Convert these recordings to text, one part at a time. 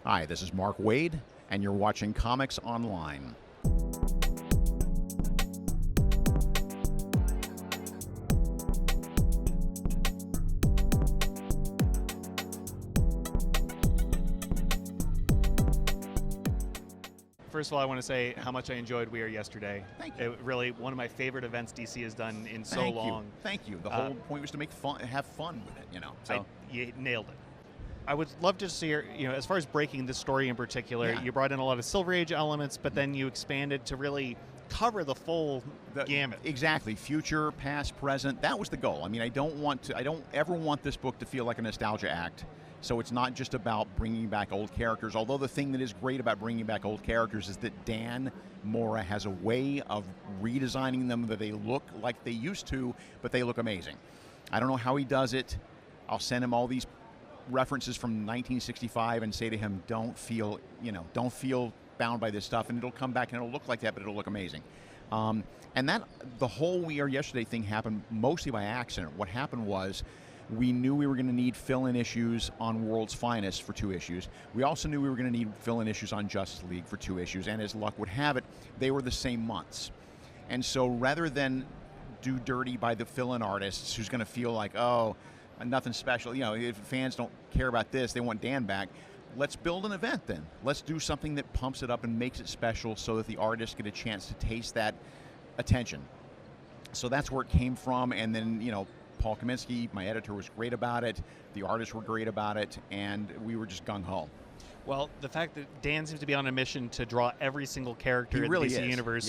Hi, this is Mark Waid, and you're watching Comics Online. First of all, I want to say how much I enjoyed We Are yesterday. Thank you. It really one of my favorite events DC has done in so long. Thank you. The whole point was to make fun, have fun with it, you know. So You nailed it. I would love to see, as far as breaking this story in particular, Yeah. you brought in a lot of Silver Age elements, but then you expanded to really cover the full gamut. Exactly. Future, past, present. That was the goal. I mean, I don't ever want this book to feel like a nostalgia act. So it's not just about bringing back old characters, although the thing that is great about bringing back old characters is that Dan Mora has a way of redesigning them that they look like they used to, but they look amazing. I don't know how he does it. I'll send him all these references from 1965 and say to him, don't feel bound by this stuff, and it'll come back and it'll look like that, but it'll look amazing. And that the whole We Are Yesterday thing happened mostly by accident. What happened was, we knew we were going to need fill-in issues on World's Finest for 2 issues. We also knew we were going to need fill-in issues on Justice League for 2 issues, and as luck would have it, they were the same months. And so rather than do dirty by the fill-in artists who's going to feel like, oh, nothing special, if fans don't care about this, they want Dan back, let's build an event then. Let's do something that pumps it up and makes it special so that the artists get a chance to taste that attention. So that's where it came from, and then, Paul Kaminsky, my editor, was great about it. The artists were great about it, and we were just gung-ho. Well, the fact that Dan seems to be on a mission to draw every single character in the DC universe,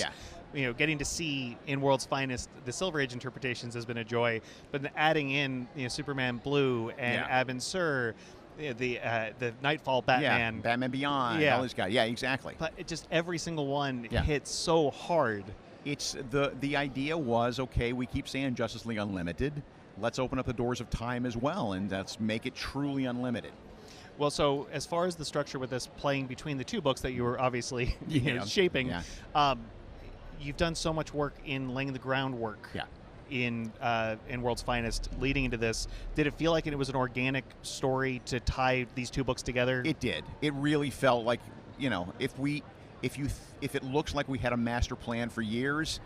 getting to see in World's Finest the Silver Age interpretations has been a joy. But then adding in Superman Blue and Abin Sur, the Nightfall Batman, Batman Beyond, all these guys, exactly. But just every single one hits so hard. It's the idea was, okay, we keep saying Justice League Unlimited. Let's open up the doors of time as well, and let's make it truly unlimited. Well, so as far as the structure with this playing between the 2 books that you were obviously shaping, you've done so much work in laying the groundwork in World's Finest leading into this. Did it feel like it was an organic story to tie these 2 books together? It did. It really felt like, if it looks like we had a master plan for years,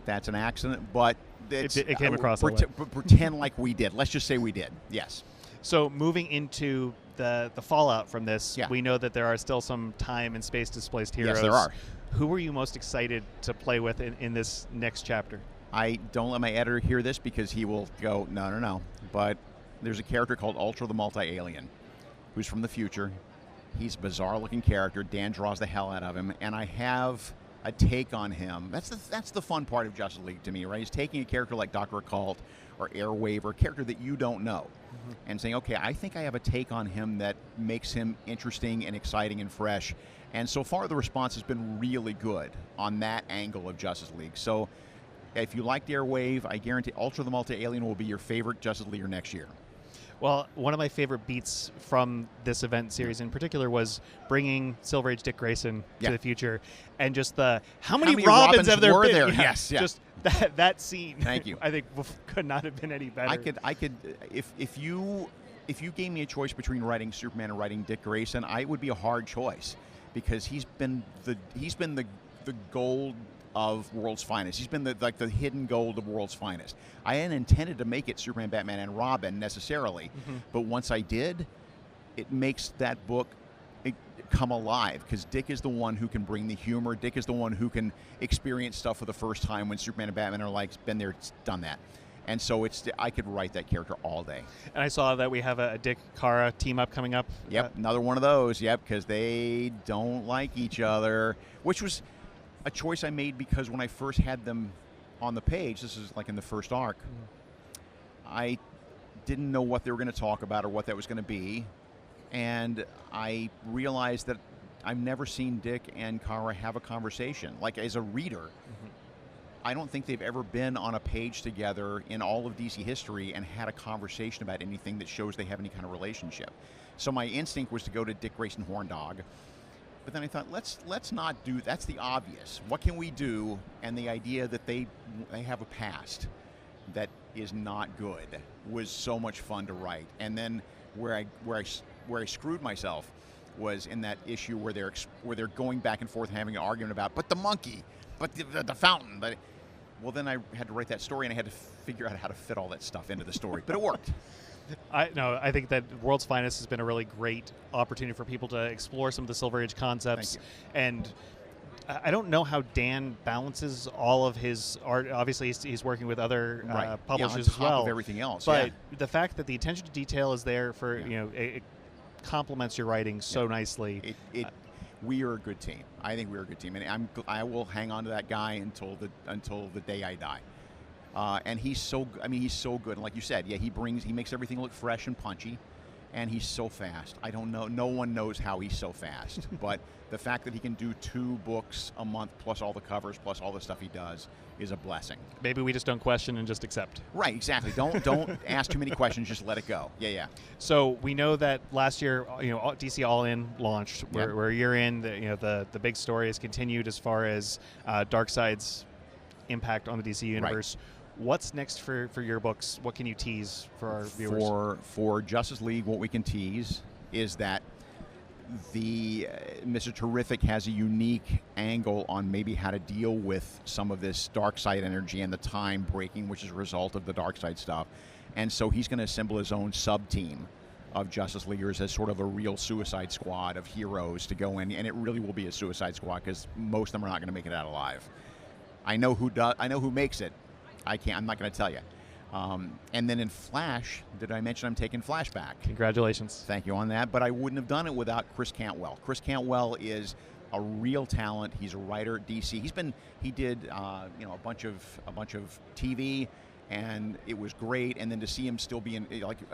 that's an accident, but it came across pretend like we did. Let's just say we did. Yes. So moving into the fallout from this, we know that there are still some time and space displaced heroes. Yes, there are. Who were you most excited to play with in this next chapter? I don't let my editor hear this because he will go, no. But there's a character called Ultra the Multi-Alien who's from the future. He's a bizarre-looking character. Dan draws the hell out of him, and I have a take on him. That's the fun part of Justice League to me, right? He's taking a character like Dr. Occult or Airwave, or a character that you don't know, and saying, okay, I think I have a take on him that makes him interesting and exciting and fresh. And so far, the response has been really good on that angle of Justice League. So if you liked Airwave, I guarantee Ultra the Multi-Alien will be your favorite Justice Leaguer next year. Well, one of my favorite beats from this event series in particular was bringing Silver Age Dick Grayson to the future, and just how many Robins have there been? There? Yes, just that scene. Thank you. I think could not have been any better. I could, if you gave me a choice between writing Superman and writing Dick Grayson, it would be a hard choice because he's been the gold of World's Finest. He's been the hidden gold of World's Finest. I hadn't intended to make it Superman, Batman, and Robin necessarily, but once I did, it makes that book come alive because Dick is the one who can bring the humor. Dick is the one who can experience stuff for the first time when Superman and Batman are like, been there, done that. And so I could write that character all day. And I saw that we have a Dick Kara team up coming up. Yep, another one of those. Yep, because they don't like each other, which was a choice I made because when I first had them on the page, this is like in the first arc, I didn't know what they were going to talk about or what that was going to be, and I realized that I've never seen Dick and Kara have a conversation. Like, as a reader, I don't think they've ever been on a page together in all of DC history and had a conversation about anything that shows they have any kind of relationship. So my instinct was to go to Dick Grayson Horn Dog. But then I thought, let's not do, that's the obvious. What can we do? And the idea that they have a past that is not good was so much fun to write. And then where I screwed myself was in that issue where they're going back and forth having an argument about, but the monkey, but the fountain. But well, then I had to write that story, and I had to figure out how to fit all that stuff into the story. But it worked. I think that World's Finest has been a really great opportunity for people to explore some of the Silver Age concepts. And I don't know how Dan balances all of his art. Obviously, he's working with other publishers as well. Of everything else, but the fact that the attention to detail is there for it complements your writing so nicely. We are a good team. I think we're a good team, and I will hang on to that guy until the day I die. And he's so good. And like you said, he makes everything look fresh and punchy, and he's so fast. I don't know. No one knows how he's so fast, but the fact that he can do 2 books a month plus all the covers plus all the stuff he does is a blessing. Maybe we just don't question and just accept. Right, exactly. Don't ask too many questions. Just let it go. Yeah. So we know that last year, DC All In launched. We're a year in. The big story has continued as far as Darkseid's impact on the DC universe. Right. What's next for your books? What can you tease for our viewers? For Justice League, what we can tease is that the Mr. Terrific has a unique angle on maybe how to deal with some of this Darkseid energy and the time breaking, which is a result of the Darkseid stuff. And so he's going to assemble his own sub-team of Justice Leaguers as sort of a real Suicide Squad of heroes to go in, and it really will be a Suicide Squad because most of them are not going to make it out alive. I know who does. I know who makes it. I'm not going to tell you. And then in Flash, did I mention I'm taking Flash back? Congratulations. Thank you on that. But I wouldn't have done it without Chris Cantwell. Chris Cantwell is a real talent. He's a writer at DC. He did a bunch of TV, and it was great. And then to see him still be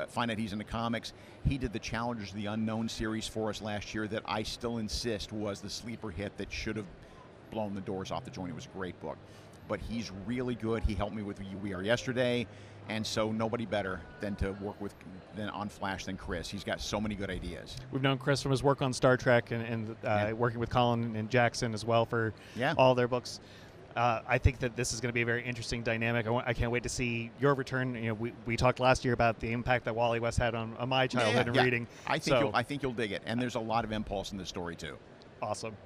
find out he's in the comics. He did the Challengers of the Unknown series for us last year that I still insist was the sleeper hit that should have blown the doors off the joint. It was a great book. But he's really good. He helped me with We Are Yesterday, and so nobody better than to work with on Flash than Chris. He's got so many good ideas. We've known Chris from his work on Star Trek and working with Colin and Jackson as well for all their books. I think that this is going to be a very interesting dynamic. I can't wait to see your return. We talked last year about the impact that Wally West had on my childhood and reading. I think you'll dig it, and there's a lot of impulse in this story too. Awesome.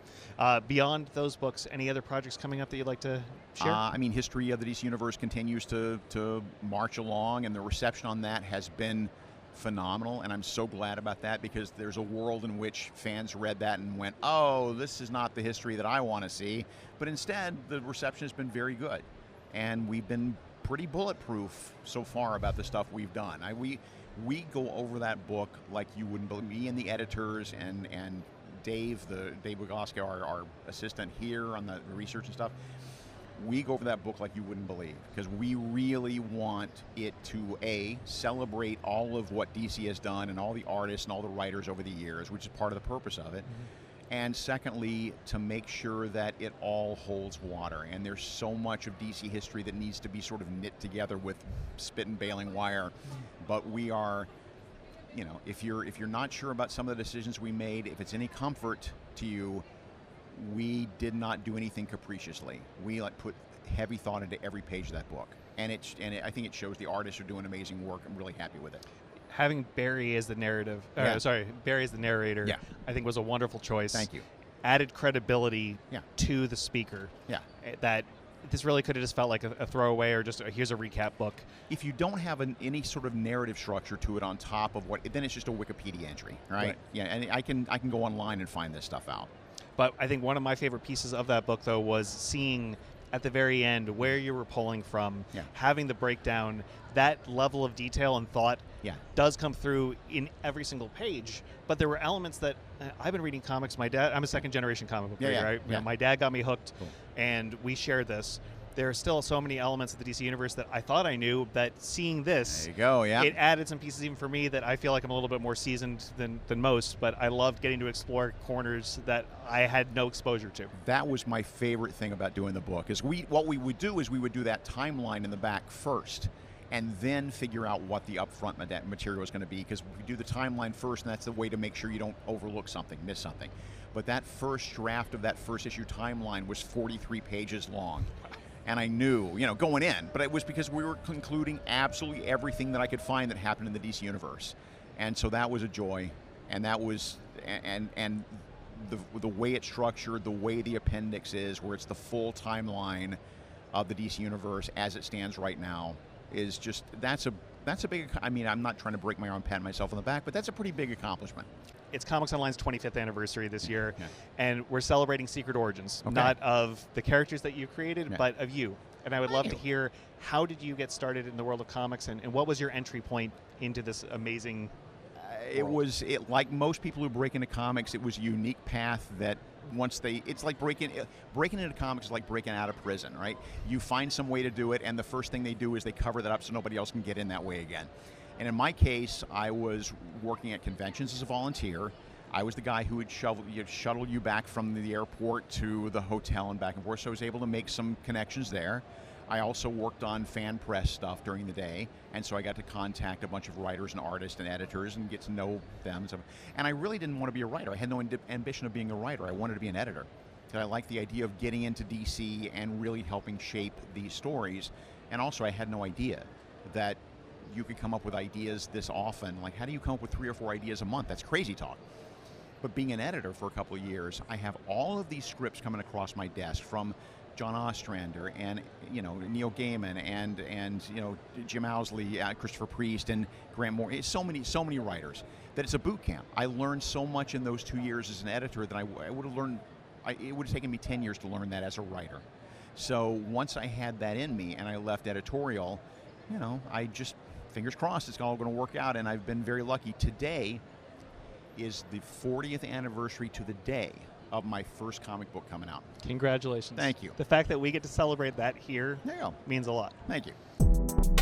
Beyond those books, any other projects coming up that you'd like to share? History of the DC Universe continues to march along, and the reception on that has been phenomenal, and I'm so glad about that because there's a world in which fans read that and went, oh, this is not the history that I want to see, but instead the reception has been very good, and we've been pretty bulletproof so far about the stuff we've done. We go over that book like you wouldn't believe. Me and the editors and Dave Wigoski, our assistant here on the research and stuff, we go over that book like you wouldn't believe because we really want it to celebrate all of what DC has done and all the artists and all the writers over the years, which is part of the purpose of it. Mm-hmm. And secondly, to make sure that it all holds water. And there's so much of DC history that needs to be sort of knit together with spit and baling wire. Mm-hmm. But we are... if you're not sure about some of the decisions we made, if it's any comfort to you, we did not do anything capriciously. We put heavy thought into every page of that book, and I think it shows the artists are doing amazing work. I'm really happy with it. Having Barry as the narrator, I think was a wonderful choice. Thank you. Added credibility to the speaker. Yeah. That this really could have just felt like a throwaway or just here's a recap book. If you don't have any sort of narrative structure to it on top of then it's just a Wikipedia entry, right? Yeah, and I can go online and find this stuff out. But I think one of my favorite pieces of that book, though, was seeing at the very end where you were pulling from, having the breakdown. That level of detail and thought does come through in every single page. But there were elements that I've been reading comics. I'm a second-generation comic book reader, right? Yeah. My dad got me hooked, and we shared this. There are still so many elements of the DC Universe that I thought I knew, that seeing this, it added some pieces even for me that I feel like I'm a little bit more seasoned than most, but I loved getting to explore corners that I had no exposure to. That was my favorite thing about doing the book, is what we would do is we would do that timeline in the back first, and then figure out what the upfront material is going to be, because we do the timeline first, and that's the way to make sure you don't overlook something, miss something. But that first draft of that first issue timeline was 43 pages long. And I knew, going in, but it was because we were concluding absolutely everything that I could find that happened in the DC Universe. And so that was a joy, and that was and the way it's structured, the way the appendix is, where it's the full timeline of the DC universe as it stands right now, is just that's a big. I mean, I'm not trying to break my arm, pat myself on the back, but that's a pretty big accomplishment. It's Comics Online's 25th anniversary this year, and we're celebrating Secret Origins, not of the characters that you created, but of you. And I would love to hear, how did you get started in the world of comics, and what was your entry point into this amazing world? Like most people who break into comics, it was a unique path that it's like breaking into comics is like breaking out of prison, right? You find some way to do it, and the first thing they do is they cover that up so nobody else can get in that way again. And in my case, I was working at conventions as a volunteer. I was the guy who would shuttle you back from the airport to the hotel and back and forth, so I was able to make some connections there. I also worked on fan press stuff during the day, and so I got to contact a bunch of writers and artists and editors and get to know them. And I really didn't want to be a writer. I had no ambition of being a writer. I wanted to be an editor. I liked the idea of getting into DC and really helping shape these stories. And also, I had no idea that you could come up with ideas this often. Like, how do you come up with 3 or 4 ideas a month? That's crazy talk. But being an editor for a couple of years, I have all of these scripts coming across my desk from John Ostrander and Neil Gaiman and Jim Owsley, Christopher Priest, and Grant Moore. It's so many writers that it's a boot camp. I learned so much in those 2 years as an editor that I would have learned. It would have taken me 10 years to learn that as a writer. So once I had that in me and I left editorial, I just, fingers crossed, it's all going to work out, and I've been very lucky. Today is the 40th anniversary to the day of my first comic book coming out. Congratulations. Thank you. The fact that we get to celebrate that here means a lot. Thank you.